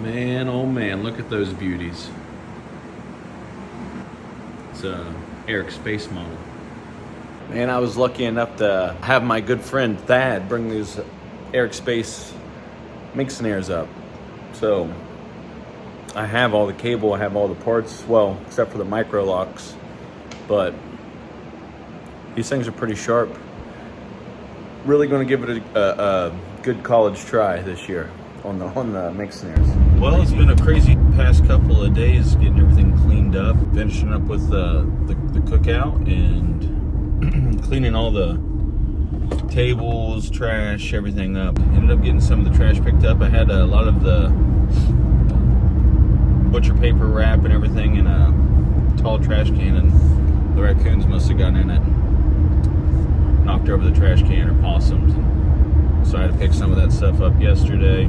Man, oh man, look at those beauties. It's a Eric Space model. Man, I was lucky enough to have my good friend Thad bring these Eric Space mink snares up. So I have all the cable, I have all the parts, well, except for the micro locks. But these things are pretty sharp. Really going to give it a good college try this year on the mink snares. Well, it's been a crazy past couple of days getting everything cleaned up, finishing up with the cookout and cleaning all the tables, trash, everything up. Ended up getting some of the trash picked up. I had a lot of the butcher paper wrap and everything in a tall trash can, and the raccoons must have gotten in it, knocked over the trash can, or possums. So I had to pick some of that stuff up yesterday,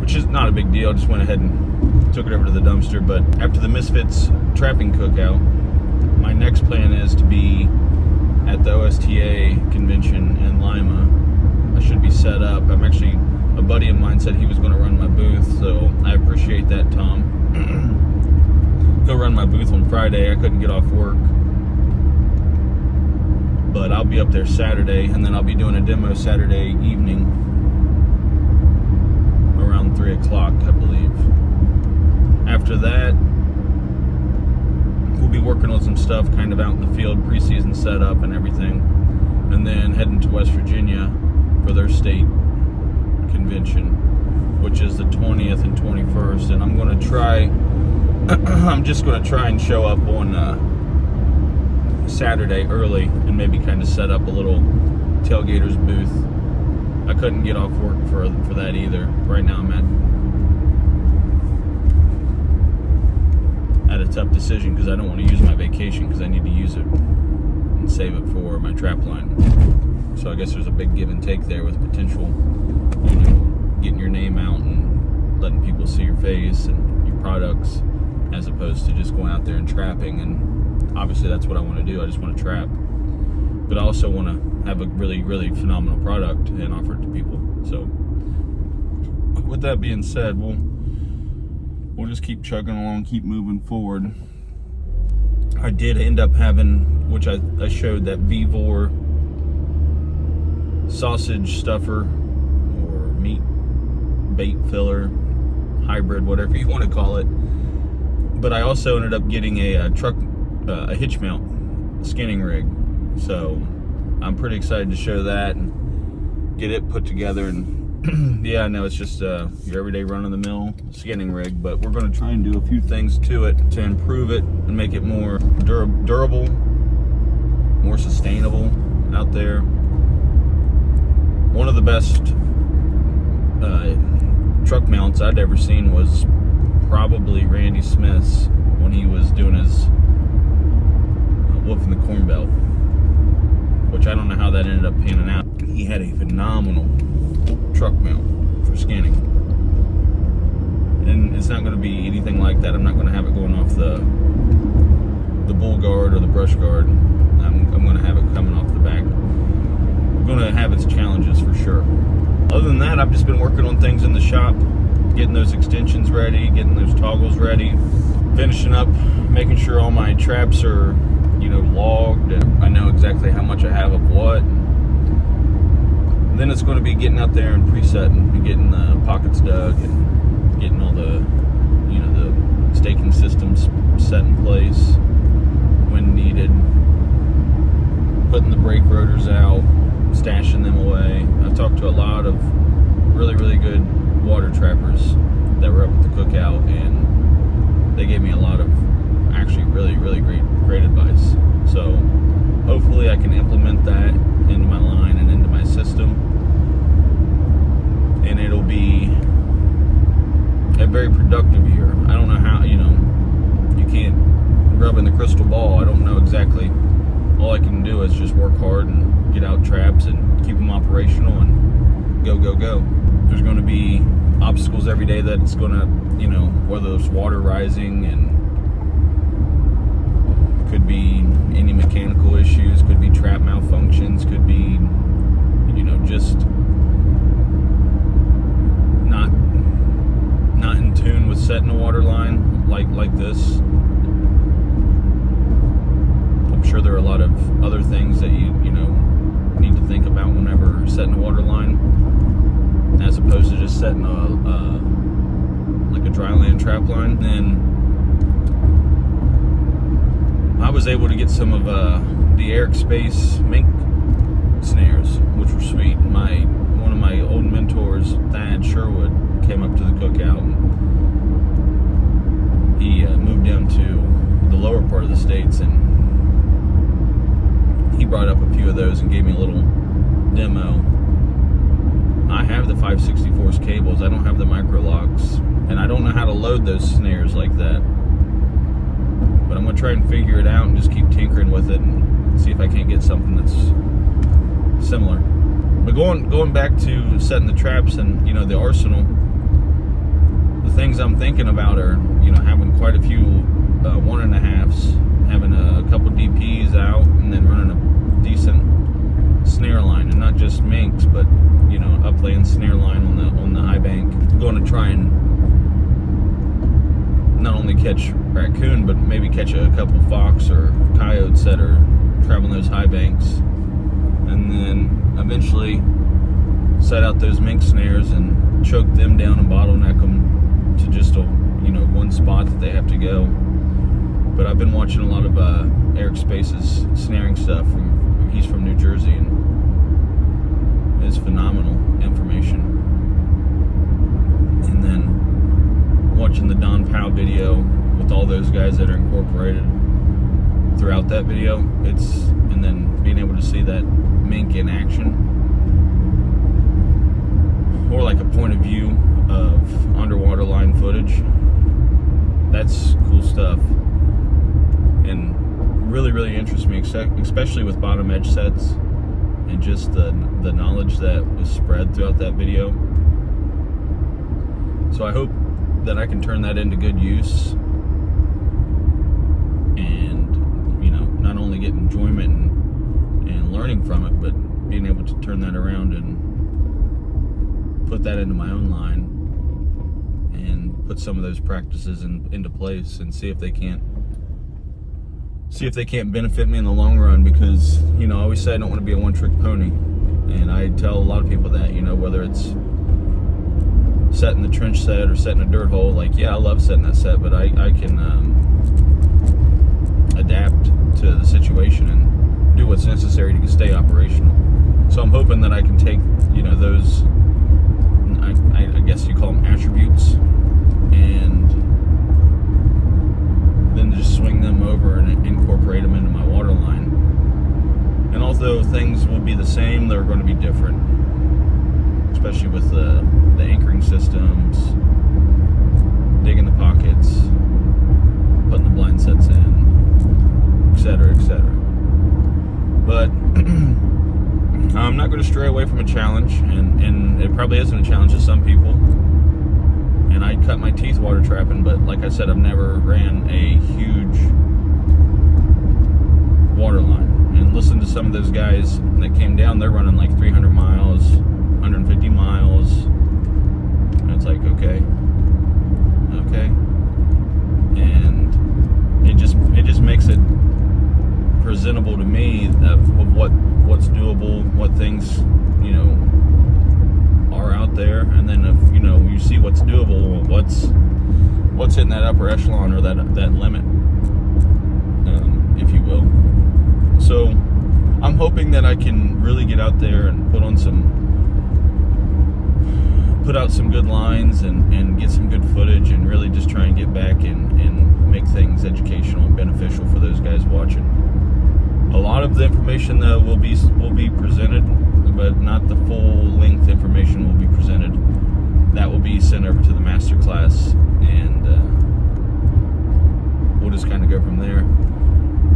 which is not a big deal. I just went ahead and took it over to the dumpster. But after the Misfits trapping cookout, my next plan is to be at the OSTA convention in Lima. I should be set up. A buddy of mine said he was going to run my booth, so I appreciate that, Tom. Go run my booth on Friday. I couldn't get off work, but I'll be up there Saturday, and then I'll be doing a demo Saturday evening around 3 o'clock, I believe. After that, we'll be working on some stuff kind of out in the field, preseason setup and everything, and then heading to West Virginia for their state convention, which is the 20th and 21st. And I'm going to try, I'm just going to try and show up on Saturday early and maybe kind of set up a little tailgater's booth. I couldn't get off work for that either. Right now I'm at a tough decision because I don't want to use my vacation because I need to use it and save it for my trap line. So I guess there's a big give and take there with potential, getting your name out and letting people see your face and your products, as opposed to just going out there and trapping. And obviously that's what I want to do. I just want to trap, but I also want to have a really, really phenomenal product and offer it to people. So with that being said, we'll just keep chugging along, keep moving forward. I did end up having, which I showed, that Vevor sausage stuffer or meat bait filler hybrid, whatever you want to call it. But I also ended up getting a hitch mount skinning rig. So I'm pretty excited to show that and get it put together. And yeah, I know it's just your everyday run-of-the-mill skinning rig, but we're going to try and do a few things to it to improve it and make it more durable, more sustainable out there. One of the best truck mounts I'd ever seen was probably Randy Smith's when he was doing his Wolf in the Corn Belt, which I don't know how that ended up panning out. He had a phenomenal truck mount for skinning, and it's not going to be anything like that. I'm not going to have it going off the bull guard or the brush guard. I'm going to have it coming off the back. I'm going to have its challenges for sure. Other than that, I've just been working on things in the shop, getting those extensions ready, getting those toggles ready, finishing up, making sure all my traps are, logged, and I know exactly how much I have of what. Then it's going to be getting out there and presetting and getting the pockets dug and getting all the, the staking systems set in place when needed, putting the brake rotors out, stashing them away. I've talked to a lot of really, really good water trappers that were up at the cookout, and they gave me a lot of actually really, really great advice. So hopefully I can implement that into my line and into my system, and it'll be a very productive year. I don't know how, you can't rub in the crystal ball. I don't know exactly. All I can do is just work hard and get out traps and keep them operational and go. There's going to be obstacles every day that it's going to, whether it's water rising, and could be any mechanical issues, could be trap malfunctions, could be, just setting a water line like this. I'm sure there are a lot of other things that you need to think about whenever setting a water line, as opposed to just setting like a dry land trap line. Then I was able to get some of the Eric Space mink snares, which were sweet. One of my old mentors, Thad Sherwood, came up to the cookout, and he moved down to the lower part of the States, and he brought up a few of those and gave me a little demo. I have the 5/64 cables. I don't have the micro locks, and I don't know how to load those snares like that. But I'm gonna try and figure it out and just keep tinkering with it and see if I can't get something that's similar. But going back to setting the traps and the arsenal, the things I'm thinking about are having quite a few 1.5s, having a couple DPs out, and then running a decent snare line, and not just minks, but upland snare line on the high bank. I'm going to try and not only catch raccoon, but maybe catch a couple fox or coyotes that are traveling those high banks, and then eventually set out those mink snares and choke them down and bottleneck them to just one spot that they have to go. But I've been watching a lot of Eric Space's snaring stuff. He's from New Jersey, and it's phenomenal information. And then watching the Don Powell video with all those guys that are incorporated throughout that video, and then being able to see that mink in action, or like a point of view of underwater line footage. That's cool stuff, and really, really interests me, especially with bottom edge sets and just the knowledge that was spread throughout that video. So I hope that I can turn that into good use, and not only get enjoyment and learning from it, but being able to turn that around and put that into my own line and put some of those practices into place, and see if they can't benefit me in the long run. Because I always say I don't want to be a one-trick pony, and I tell a lot of people that whether it's setting the trench set or setting a dirt hole, like, yeah, I love setting that set, but I can adapt to the situation and do what's necessary to stay operational. So I'm hoping that I can take those, I guess you call them attributes, and then just swing them over and incorporate them into my water line. And although things will be the same, they're going to be different, especially with the anchoring systems, digging the pockets, putting the blind sets in, etc., etc. But I'm not going to stray away from a challenge, and it probably isn't a challenge to some people. And I cut my teeth water trapping, but like I said, I've never ran a huge water line. And listen to some of those guys that came down, they're running like 300 miles, 150 miles. And it's like, okay. And it just makes it presentable to me of what's doable, what things are out there, and then if you see what's doable, what's in that upper echelon, or that limit, if you will. So I'm hoping that I can really get out there and put out some good lines and get some good footage, and really just try and get back and make things educational and beneficial for those guys watching. A lot of the information though will be presented, but not the full length information will be presented. That will be sent over to the masterclass, and we'll just kind of go from there.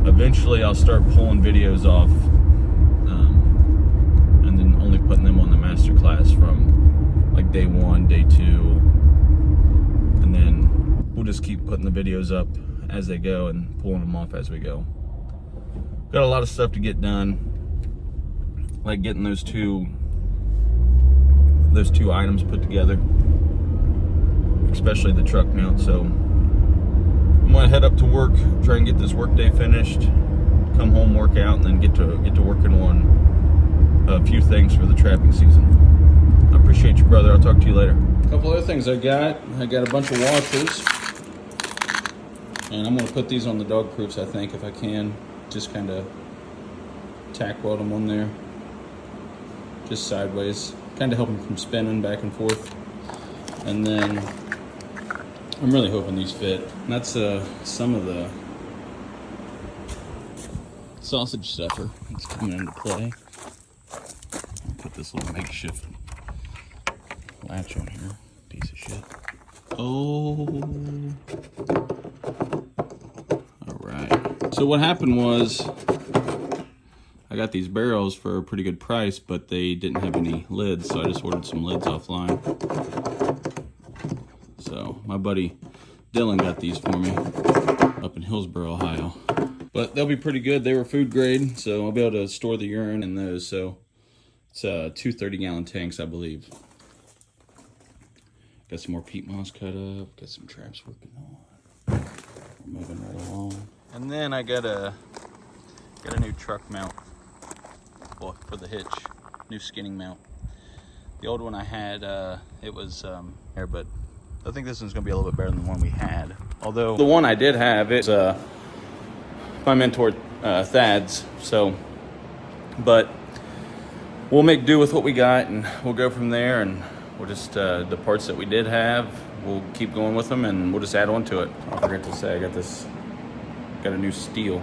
Eventually I'll start pulling videos off, and then only putting them on the masterclass from like day 1, day 2, and then we'll just keep putting the videos up as they go and pulling them off as we go. Got a lot of stuff to get done, like getting those two items put together, especially the truck mount. So I'm gonna head up to work, try and get this work day finished, come home, work out, and then get to working on a few things for the trapping season. I appreciate you, brother. I'll talk to you later. A couple other things I got a bunch of washers, and I'm gonna put these on the dog proofs, I think, if I can. Just kind of tack weld them on there, just sideways, kind of help them from spinning back and forth. And then I'm really hoping these fit. And that's some of the sausage stuffer that's coming into play. I'll put this little makeshift latch on here. Piece of shit. Oh. Alright. So what happened was I got these barrels for a pretty good price, but they didn't have any lids, so I just ordered some lids offline. So my buddy Dylan got these for me up in Hillsboro, Ohio. But they'll be pretty good. They were food grade, so I'll be able to store the urine in those. So it's 2 30-gallon tanks, I believe. Got some more peat moss cut up. Got some traps working on. We're moving right along. And then I got a new truck mount. Well, for the hitch, new skinning mount. The old one I had, it was there, but I think this one's gonna be a little bit better than the one we had. Although the one I did have is my mentor Thad's. So, but we'll make do with what we got, and we'll go from there. And we'll just the parts that we did have, we'll keep going with them, and we'll just add on to it. I forgot to say, I got a new steel.